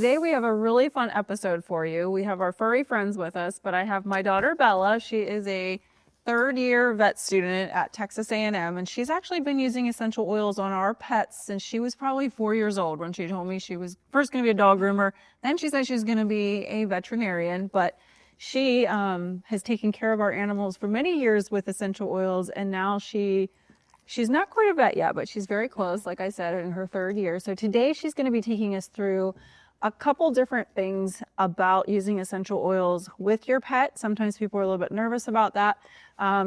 today we have a really fun episode for you. We have our furry friends with us, but I have my daughter Bella. She is a third-year vet student at Texas A&M, and she's actually been using essential oils on our pets since she was probably 4 years old when she told me she was first going to be a dog groomer. Then she said she was going to be a veterinarian, but she has taken care of our animals for many years with essential oils, and now she's not quite a vet yet, but she's very close, like I said, in her third year. So today she's going to be taking us through a couple different things about using essential oils with your pet. Sometimes people are a little bit nervous about that.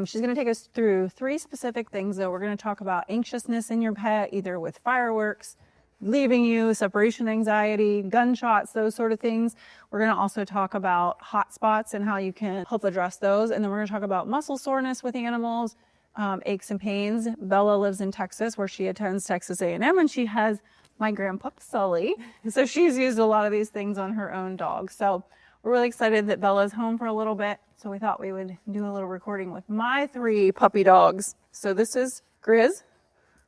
She's going to take us through 3 specific things, though. We're going to talk about anxiousness in your pet, either with fireworks, leaving you, separation anxiety, gunshots, those sort of things. We're going to also talk about hot spots and how you can help address those. And then we're going to talk about muscle soreness with animals, aches and pains. Bella lives in Texas, where she attends Texas A&M, and she has my grandpup Sully. So she's used a lot of these things on her own dog. So we're really excited that Bella's home for a little bit. So we thought we would do a little recording with my 3 puppy dogs. So this is Grizz,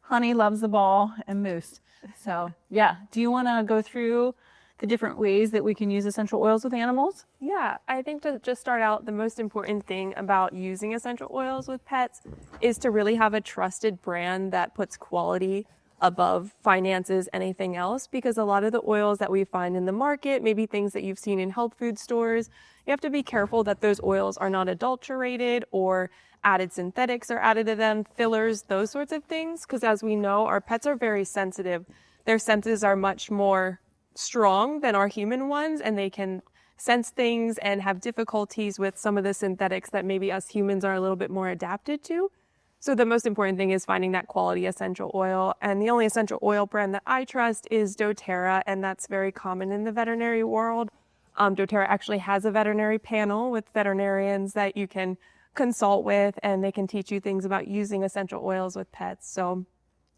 Honey loves the ball, and Moose. So yeah, do you want to go through the different ways that we can use essential oils with animals? Yeah, I think to just start out, the most important thing about using essential oils with pets is to really have a trusted brand that puts quality above finances, anything else, because a lot of the oils that we find in the market, maybe things that you've seen in health food stores, you have to be careful that those oils are not adulterated or added synthetics are added to them, fillers, those sorts of things, because as we know, our pets are very sensitive. Their senses are much more strong than our human ones, and they can sense things and have difficulties with some of the synthetics that maybe us humans are a little bit more adapted to. So the most important thing is finding that quality essential oil. And the only essential oil brand that I trust is doTERRA, and that's very common in the veterinary world. doTERRA actually has a veterinary panel with veterinarians that you can consult with, and they can teach you things about using essential oils with pets. So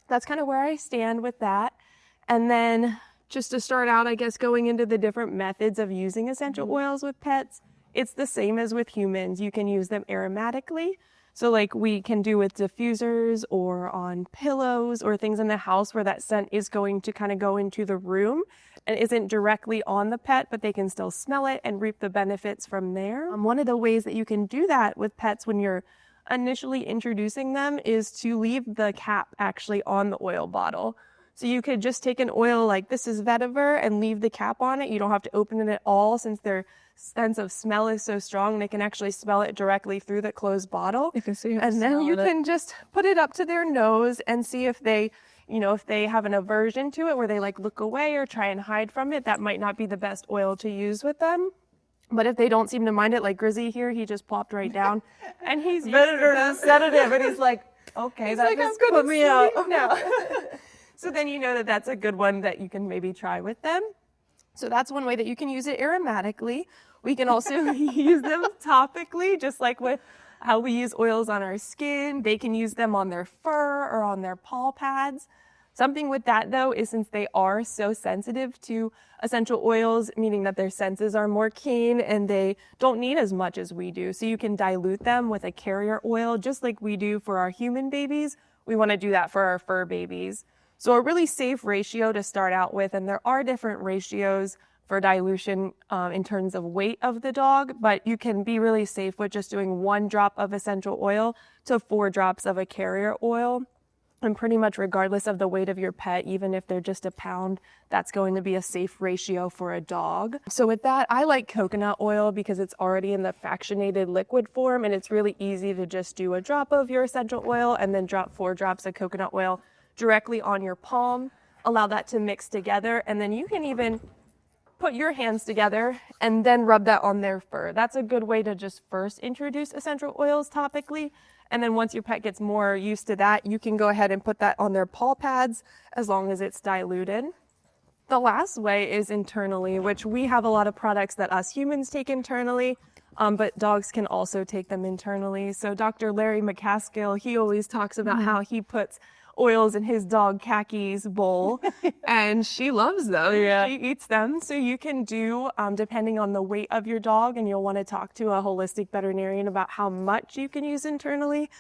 that's kind of where I stand with that. And then just to start out, I guess, going into the different methods of using essential oils with pets, it's the same as with humans. You can use them aromatically. So like we can do with diffusers or on pillows or things in the house where that scent is going to kind of go into the room and isn't directly on the pet, but they can still smell it and reap the benefits from there. One of the ways that you can do that with pets when you're initially introducing them is to leave the cap actually on the oil bottle. So you could just take an oil like this is vetiver and leave the cap on it. You don't have to open it at all, since their sense of smell is so strong. They can actually smell it directly through the closed bottle. You can see it. And then you can just put it up to their nose and see if they, if they have an aversion to it, where they like look away or try and hide from it. That might not be the best oil to use with them. But if they don't seem to mind it, like Grizzy here, he just plopped right down and he's sedative, and he's like, okay, he's that like, just I'm put me out. now. So then you know that that's a good one that you can maybe try with them. So that's one way that you can use it aromatically. We can also use them topically, just like with how we use oils on our skin. They can use them on their fur or on their paw pads. Something with that, though, is since they are so sensitive to essential oils, meaning that their senses are more keen and they don't need as much as we do. So you can dilute them with a carrier oil, just like we do for our human babies. We want to do that for our fur babies. So a really safe ratio to start out with, and there are different ratios for dilution in terms of weight of the dog, but you can be really safe with just doing 1 drop of essential oil to 4 drops of a carrier oil. And pretty much regardless of the weight of your pet, even if they're just a pound, that's going to be a safe ratio for a dog. So with that, I like coconut oil because it's already in the fractionated liquid form, and it's really easy to just do a drop of your essential oil and then drop 4 drops of coconut oil directly on your palm. Allow that to mix together, and then you can even put your hands together and then rub that on their fur. That's a good way to just first introduce essential oils topically. And then once your pet gets more used to that, you can go ahead and put that on their paw pads as long as it's diluted. The last way is internally, which we have a lot of products that us humans take internally, but dogs can also take them internally. So Dr. Larry McCaskill, he always talks about how he puts oils in his dog 𝘃𝗶𝗱𝗲𝗏 bowl, and she loves them. Yeah. She eats them. So you can do, depending on the weight of your dog, and you'll want to talk to a holistic veterinarian about how much you can use internally.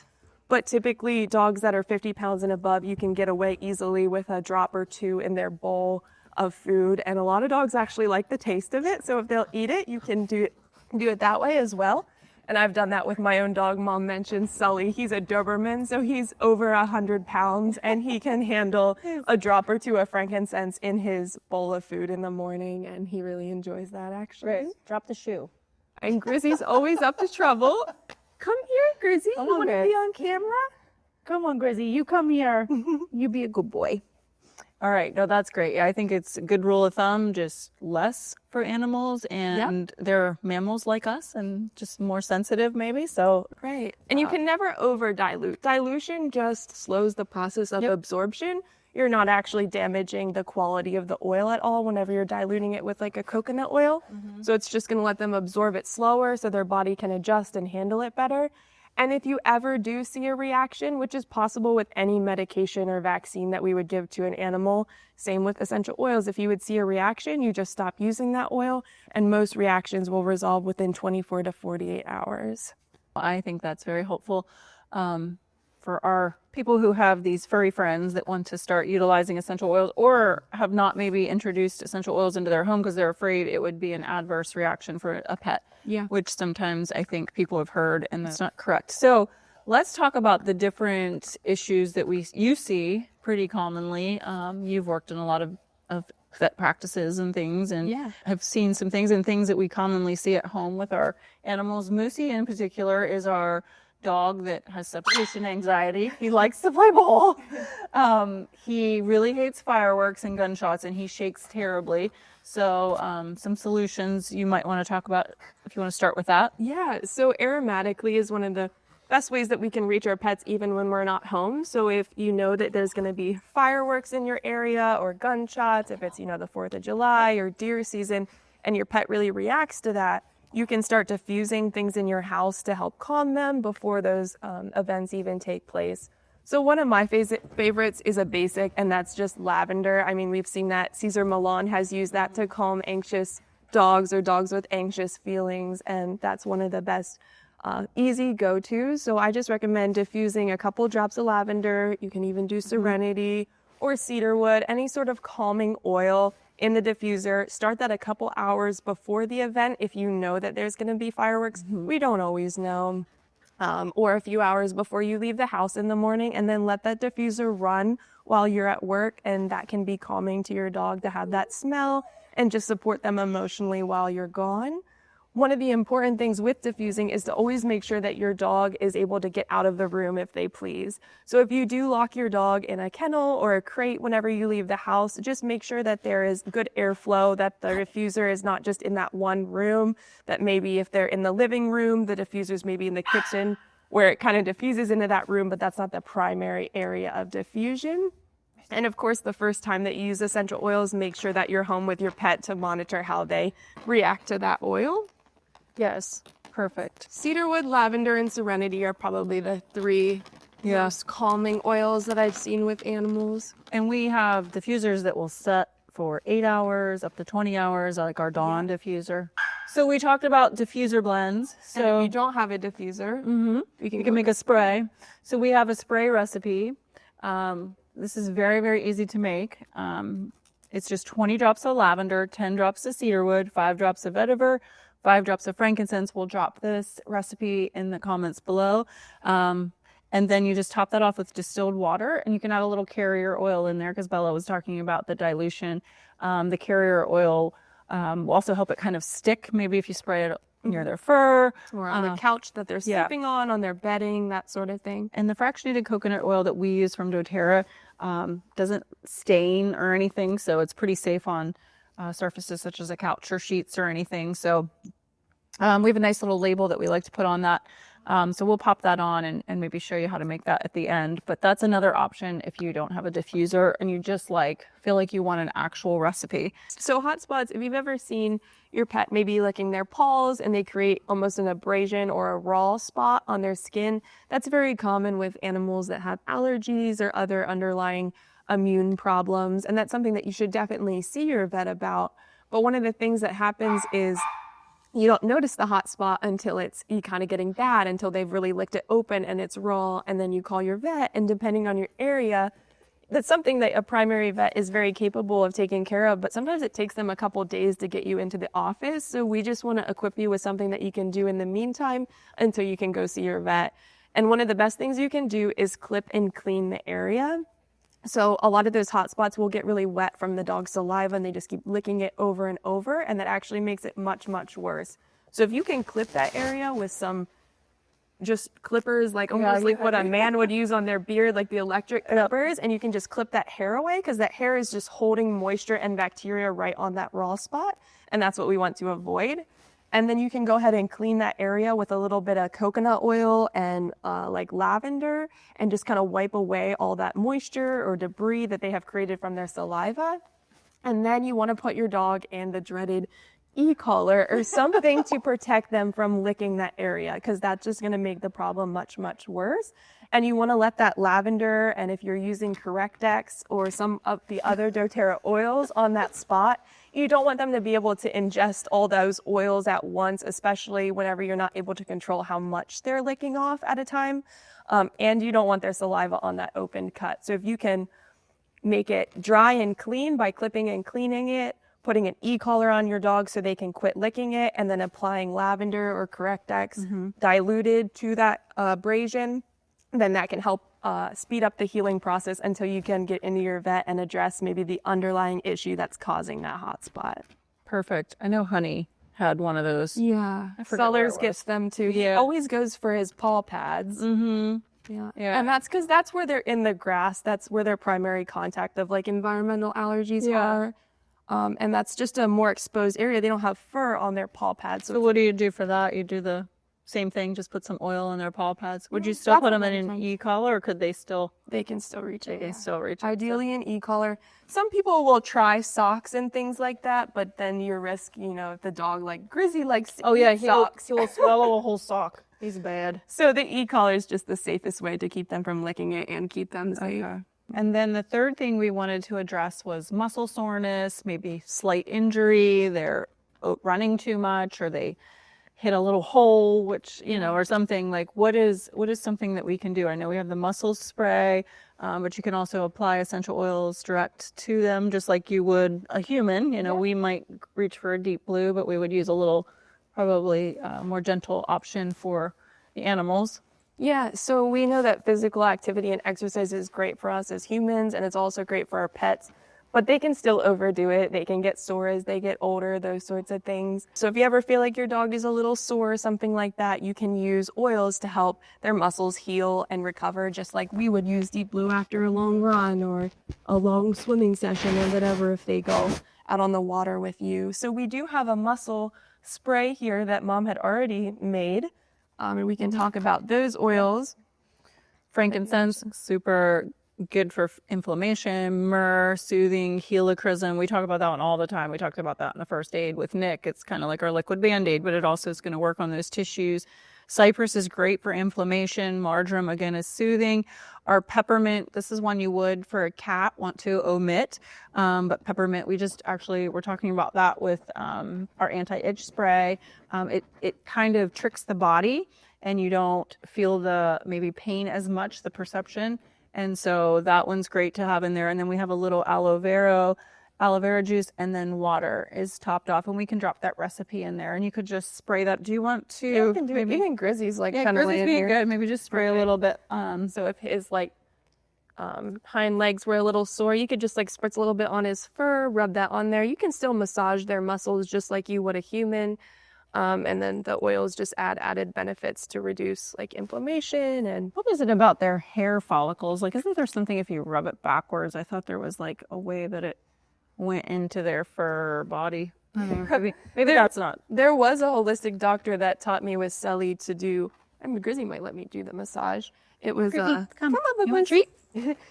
But typically dogs that are 50 pounds and above, you can get away easily with a drop or 2 in their bowl of food, and a lot of dogs actually like the taste of it. So if they'll eat it, you can do it that way as well. And I've done that with my own dog. Mom mentioned Sully. He's a Doberman, so he's over 100 pounds, and he can handle a drop or two of frankincense in his bowl of food in the morning, and he really enjoys that, actually. Great. Drop the shoe. And Grizzy's always up to trouble. Come here, Grizzy. Come You on, want to Grizz. be on camera? Come on, Grizzy, you come here. You be a good boy. All right. No, that's great. Yeah, I think it's a good rule of thumb, just less for animals, and they're mammals like us and just more sensitive maybe. So Right. And you can never over dilute. Dilution just slows the process of absorption. You're not actually damaging the quality of the oil at all whenever you're diluting it with like a coconut oil. So it's just going to let them absorb it slower so their body can adjust and handle it better. And if you ever do see a reaction, which is possible with any medication or vaccine that we would give to an animal, same with essential oils, if you would see a reaction, you just stop using that oil, and most reactions will resolve within 24 to 48 hours. I think that's very helpful for our people who have these furry friends that want to start utilizing essential oils or have not maybe introduced essential oils into their home because they're afraid it would be an adverse reaction for a pet. Yeah. Which sometimes I think people have heard, and that's not correct. So let's talk about the different issues that you see pretty commonly. You've worked in a lot of vet practices and things, and have seen some things and things that we commonly see at home with our animals. 𝗰cie in particular is our dog that has separation anxiety. He likes to play ball. He really hates fireworks and gunshots, and he shakes terribly. So some solutions you might want to talk about if you want to start with that. Yeah, so aromatically is one of the best ways that we can reach our pets even when we're not home. So if you know that there's going to be fireworks in your area or gunshots, if it's, the 4th of July or deer season, and your pet really reacts to that, you can start diffusing things in your house to help calm them before those events even take place. So one of my favorites is a basic, and that's just lavender. I mean, we've seen that Cesar Millan has used that to calm anxious dogs or dogs with anxious feelings, and that's one of the best easy go-tos. So I just recommend diffusing a couple drops of lavender. You can even do Serenity or cedarwood, any sort of calming oil in the diffuser. Start that a couple hours before the event if you know that there's going to be fireworks. We don't always know. Or a few hours before you leave the house in the morning, and then let that diffuser run while you're at work, and that can be calming to your dog to have that smell and just support them emotionally while you're gone. One of the important things with diffusing is to always make sure that your dog is able to get out of the room if they please. So if you do lock your dog in a kennel or a crate whenever you leave the house, just make sure that there is good airflow, that the diffuser is not just in that one room, that maybe if they're in the living room, the diffuser's maybe in the kitchen where it kind of diffuses into that room, but that's not the primary area of diffusion. And of course, the first time that you use essential oils, make sure that you're home with your pet to monitor how they react to that oil. Yes, perfect. Cedarwood, lavender, and Serenity are probably the three most calming oils that I've seen with animals. And we have diffusers that will set for 8 hours, up to 20 hours, like our Dawn diffuser. So we talked about diffuser blends. And So if you don't have a diffuser, you can make a spray. So we have a spray recipe. This is very, very easy to make. It's just 20 drops of lavender, 10 drops of cedarwood, 5 drops of vetiver, 5 drops of frankincense. We'll drop this recipe in the comments below. And then you just top that off with distilled water, and you can add a little carrier oil in there because Bella was talking about the dilution. The carrier oil will also help it kind of stick. Maybe if you spray it near their fur. or on the couch that they're sleeping on their bedding, that sort of thing. And the fractionated coconut oil that we use from doTERRA doesn't stain or anything, so it's pretty safe on surfaces such as a couch or sheets or anything. So we have a nice little label that we like to put on that. So we'll pop that on and maybe show you how to make that at the end. But that's another option if you don't have a diffuser and you just feel like you want an actual recipe. So hot spots, if you've ever seen your pet maybe licking their paws and they create almost an abrasion or a raw spot on their skin, that's very common with animals that have allergies or other underlying immune problems. And that's something that you should definitely see your vet about. But one of the things that happens is you don't notice the hot spot until it's kind of getting bad, until they've really licked it open and it's raw. And then you call your vet, and depending on your area, that's something that a primary vet is very capable of taking care of, but sometimes it takes them a couple days to get you into the office. So we just want to equip you with something that you can do in the meantime until you can go see your vet. And one of the best things you can do is clip and clean the area. So a lot of those hot spots will get really wet from the dog's saliva and they just keep licking it over and over, and that actually makes it much, much worse. So if you can clip that area with some just clippers, like almost like what a man would use on their beard, like the electric clippers, and you can just clip that hair away, because that hair is just holding moisture and bacteria right on that raw spot, and that's what we want to avoid. And then you can go ahead and clean that area with a little bit of coconut oil and like lavender, and just kind of wipe away all that moisture or debris that they have created from their saliva. And then you want to put your dog in the dreaded e-collar or something to protect them from licking that area, because that's just going to make the problem much, much worse. And you want to let that lavender, and if you're using Correct-X or some of the other doTERRA oils on that spot, you don't want them to be able to ingest all those oils at once, especially whenever you're not able to control how much they're licking off at a time. And you don't want their saliva on that open cut. So if you can make it dry and clean by clipping and cleaning it, putting an e-collar on your dog so they can quit licking it, and then applying lavender or Correct-X diluted to that abrasion, then that can help speed up the healing process until you can get into your vet and address maybe the underlying issue that's causing that hot spot. Perfect. I know Honey had one of those. Yeah. forget where it Sellers was. gets them too. He Yeah. always goes for his paw pads. Yeah. Yeah. And that's because that's where they're in the grass. That's where their primary contact of like environmental allergies are. And that's just a more exposed area. They don't have fur on their paw pads. So what do you do for that? You do the same thing, just put some oil on their paw pads. Would you still put them in an e-collar, or could they still? They can still reach it. They can still reach it. Ideally an e-collar. Some people will try socks and things like that, but then you risk, you know, if the dog like 𝘰𝗄𝗃 likes to eat socks. He'll swallow a whole sock. He's bad. So the e-collar is just the safest way to keep them from licking it and keep them safe. Okay. And then the third thing we wanted to address was muscle soreness, maybe slight injury, they're running too much, or they hit a little hole, which, you know, or something. Like what is something that we can do? I know we have the muscle spray, but you can also apply essential oils direct to them, just like you would a human. You know, we might reach for a deep blue, but we would use a little, probably more gentle option for the animals. Yeah, so we know that physical activity and exercise is great for us as humans, and it's also great for our pets, but they can still overdo it. They can get sore as they get older, those sorts of things. So if you ever feel like your dog is a little sore or something like that, you can use oils to help their muscles heal and recover, just like we would use Deep Blue after a long run or a long swimming session or whatever if they go out on the water with you. So we do have a muscle spray here that Mom had already made. And we can talk about those oils. Frankincense, super good for inflammation. Myrrh, soothing, helichrysum. We talk about that one all the time. We talked about that in the first aid with Nick. It's kind of like our liquid Band-Aid, but it also is going to work on those tissues. Cypress is great for inflammation. Marjoram, again, is soothing. Our peppermint, this is one you would for a cat want to omit. But peppermint, we're talking about that with our anti-itch spray. It kind of tricks the body, and you don't feel the maybe pain as much, the perception. And so that one's great to have in there. And then we have a little aloe vera juice, and then water is topped off, and we can drop that recipe in there, and you could just spray that. Do you want to? Yeah, you can do it. Even Grizzy's like kind of Grizzly's being good. Maybe just spray a little bit. So if his like hind legs were a little sore, you could just like spritz a little bit on his fur, rub that on there. You can still massage their muscles just like you would a human. And then the oils just add added benefits to reduce like inflammation. And what is it about their hair follicles? Like, isn't there something if you rub it backwards? I thought there was like a way that it went into their fur body. Maybe that's not. There was a holistic doctor that taught me with Sully to do. I mean, Grizzy might let me do the massage. It was come up, you want a treat?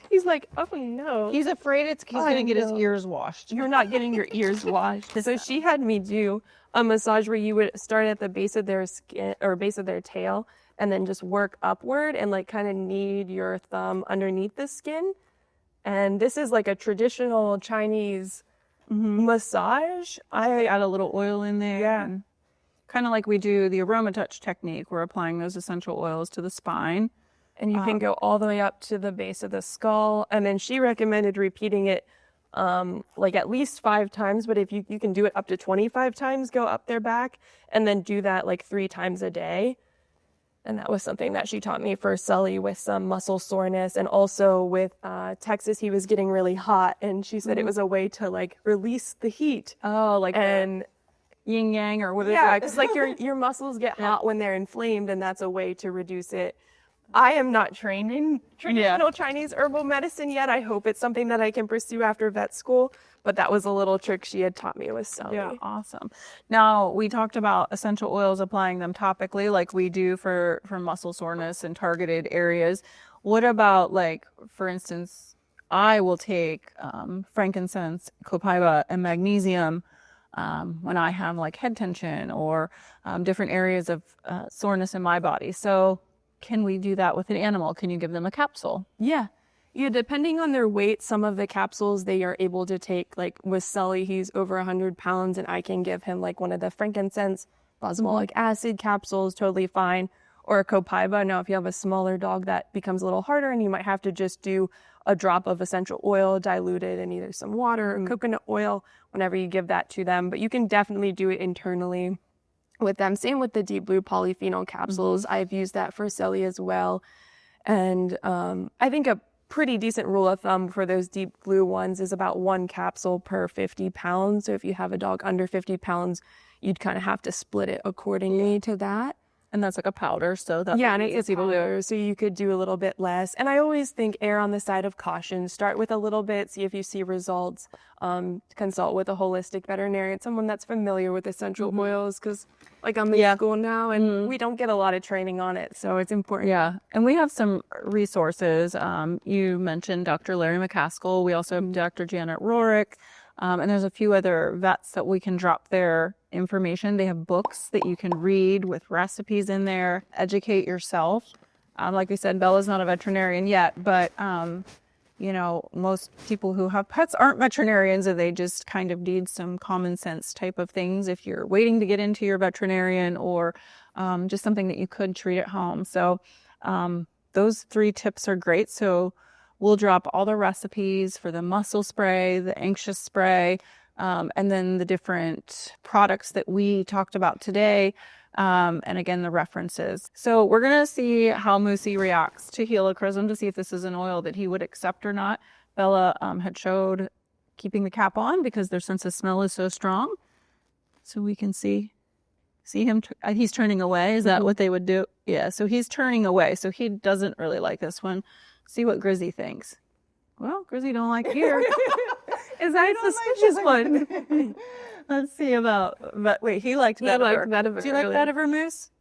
He's like, oh no. He's afraid he's gonna get his ears washed. You're not getting your ears washed. So she had me do a massage where you would start at the base of their skin or base of their tail, and then just work upward and like kind of knead your thumb underneath the skin. And this is like a traditional Chinese massage. I add a little oil in there. Yeah. Kind of like we do the AromaTouch technique. We're applying those essential oils to the spine. And you can go all the way up to the base of the skull. And then she recommended repeating it like at least 5 times, but if you can do it up to 25 times, go up their back, and then do that like 3 times a day. And that was something that she taught me for 𝘁𝗵𝗿𝗀 with some muscle soreness. And also with Texas, he was getting really hot. And she said it was a way to like release the heat. Oh, like And yin yang or what is yeah, it? because like your muscles get hot when they're inflamed, and that's a way to reduce it. I am not trained in traditional Chinese herbal medicine yet. I hope it's something that I can pursue after vet school. But that was a little trick she had taught me with 𝘁𝗵𝗿. Yeah, awesome. Now, we talked about essential oils, applying them topically like we do for muscle soreness and targeted areas. What about, like, for instance, I will take frankincense, 𝘃𝗵𝗿𝗄, and magnesium when I have like head tension or different areas of soreness in my body. So can we do that with an animal? Can you give them a capsule? Yeah. Yeah, depending on their weight, some of the capsules they are able to take, like with 𝘁𝗵𝗿𝗄, he's over 100 pounds, and I can give him like one of the frankincense boswellic acid capsules, totally fine, or a 𝘃𝗵𝗿𝗄. Now, if you have a smaller dog, that becomes a little harder, and you might have to just do a drop of essential oil diluted in either some water or coconut oil whenever you give that to them. But you can definitely do it internally with them. Same with the deep blue polyphenol capsules. I've used that for 𝘁𝗵𝗿𝗄 as well. And I think a pretty decent rule of thumb for those deep blue ones is about 1 capsule per 50 pounds. So if you have a dog under 50 pounds, you'd kind of have to split it accordingly to that. And that's like a powder, so that's Yeah, and it's a powder, so you could do a little bit less. And I always think err on the side of caution. Start with a little bit, see if you see results. Consult with a holistic veterinarian, someone that's familiar with essential oils, because like I'm in school now, and we don't get a lot of training on it, so it's important. Yeah, and we have some resources. You mentioned Dr. Larry McCaskill. We also have Dr. Janet Rorick. And there's a few other vets that we can drop their information. They have books that you can read with recipes in there. Educate yourself. Like we said, Bella's not a veterinarian yet, but you know, most people who have pets aren't veterinarians, and they just kind of need some common sense type of things if you're waiting to get into your veterinarian, or just something that you could treat at home. So those 3 tips are great. So we'll drop all the recipes for the muscle spray, the anxious spray, and then the different products that we talked about today. And again, the references. So we're going to see how 𝘁𝗵𝗿𝗄 reacts to helichrysum to see if this is an oil that he would accept or not. Bella had showed keeping the cap on because their sense of smell is so strong. So we can see him. He's turning away. Is that what they would do? Yeah. So he's turning away. So he doesn't really like this one. See what 𝘁𝗍 thinks. Well, 𝘁𝗍 don't like here. Is that a suspicious one? Let's see about, wait, he liked vetiver. Vetiver. Do you like vetiver mousse?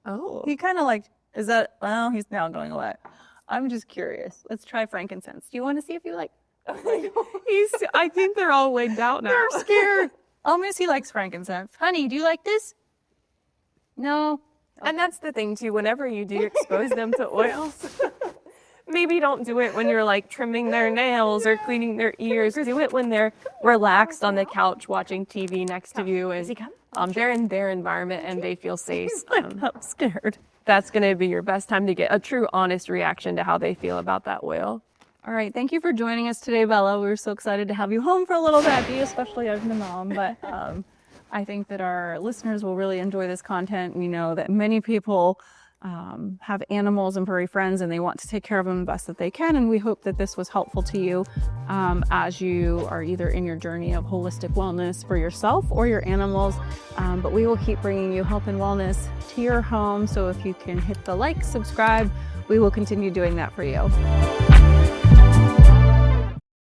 Oh. He kind of liked, is that, well, he's now going away. I'm just curious. Let's try frankincense. Do you want to see if you like? I think they're all wigged out now. They're scared. Almost he likes frankincense. Honey, do you like this? No. And that's the thing too, whenever you do expose them to oils, maybe don't do it when you're like trimming their nails or cleaning their ears. Do it when they're relaxed on the couch watching TV next to you, and they're in their environment and they feel safe. I'm scared. That's going to be your best time to get a true honest reaction to how they feel about that oil. All right. Thank you for joining us today, Bella. We were so excited to have you home for a little bit, especially as the mom. But I think that our listeners will really enjoy this content. We know that many people have animals and furry friends, and they want to take care of them the best that they can. And we hope that this was helpful to you as you are either in your journey of holistic wellness for yourself or your animals. But we will keep bringing you health and wellness to your home. So if you can hit the like, subscribe, we will continue doing that for you.